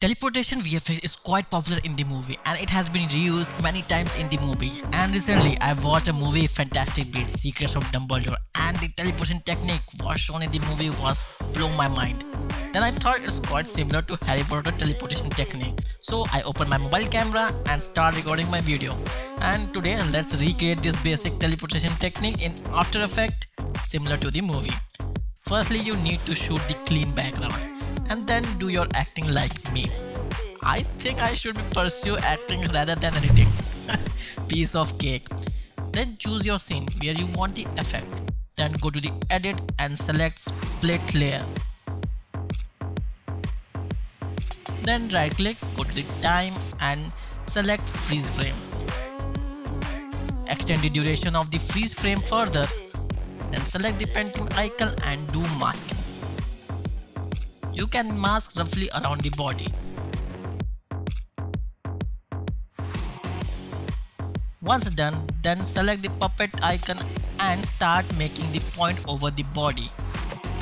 Teleportation VFX is quite popular in the movie and it has been reused many times in the movie. And recently I watched a movie Fantastic Beasts Secrets of Dumbledore and the teleportation technique was shown in the movie was blow my mind. Then I thought it's quite similar to Harry Potter teleportation technique. So I opened my mobile camera and start recording my video. And today let's recreate this basic teleportation technique in After Effects similar to the movie. Firstly you need to shoot the clean background and then do your acting like me. I think I should pursue acting rather than editing. Piece of cake. Then choose your scene where you want the effect. Then go to the edit and select split layer. Then right click, go to the time and select freeze frame. Extend the duration of the freeze frame further. Then select the painting icon and do masking. You can mask roughly around the body. Once done, then select the puppet icon and start making the point over the body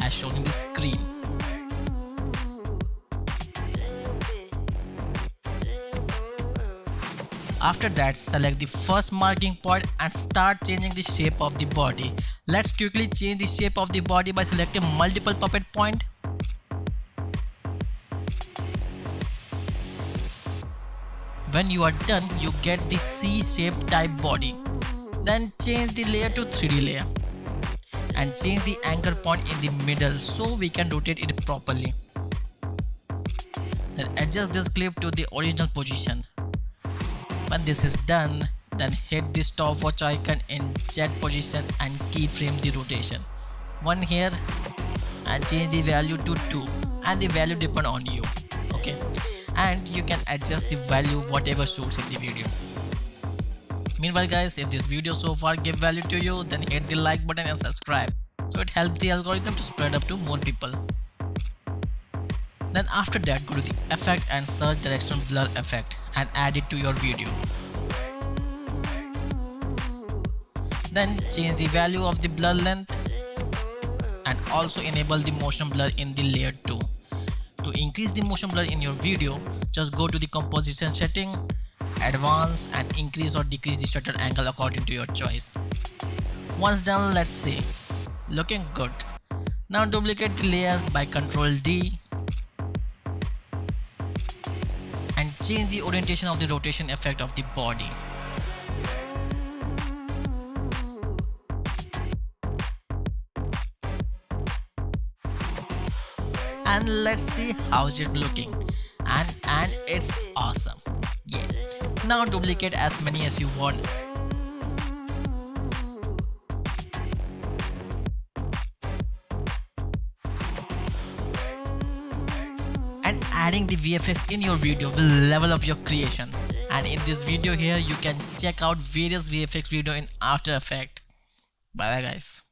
as shown in the screen. After that, select the first marking point and start changing the shape of the body. Let's quickly change the shape of the body by selecting multiple puppet points. When you are done, you get the C-shape type body. Then change the layer to 3D layer and change the anchor point in the middle so we can rotate it properly. Then adjust this clip to the original position. When this is done, then hit the stopwatch icon in Z position and keyframe the rotation. One here and change the value to 2 and the value depend on you. Okay. And you can adjust the value whatever suits in the video. Meanwhile guys, if this video so far gave value to you, then hit the like button and subscribe so it helps the algorithm to spread up to more people. Then after that go to the effect and search directional blur effect and add it to your video. Then change the value of the blur length and also enable the motion blur in the layer 2. To increase the motion blur in your video, just go to the composition setting, advance and increase or decrease the shutter angle according to your choice. Once done, let's see. Looking good. Now duplicate the layer by Ctrl D and change the orientation of the rotation effect of the body. And let's see how's it looking, and it's awesome. Yeah. Now duplicate as many as you want. And adding the VFX in your video will level up your creation. And in this video here you can check out various VFX video in After Effects. Bye bye guys.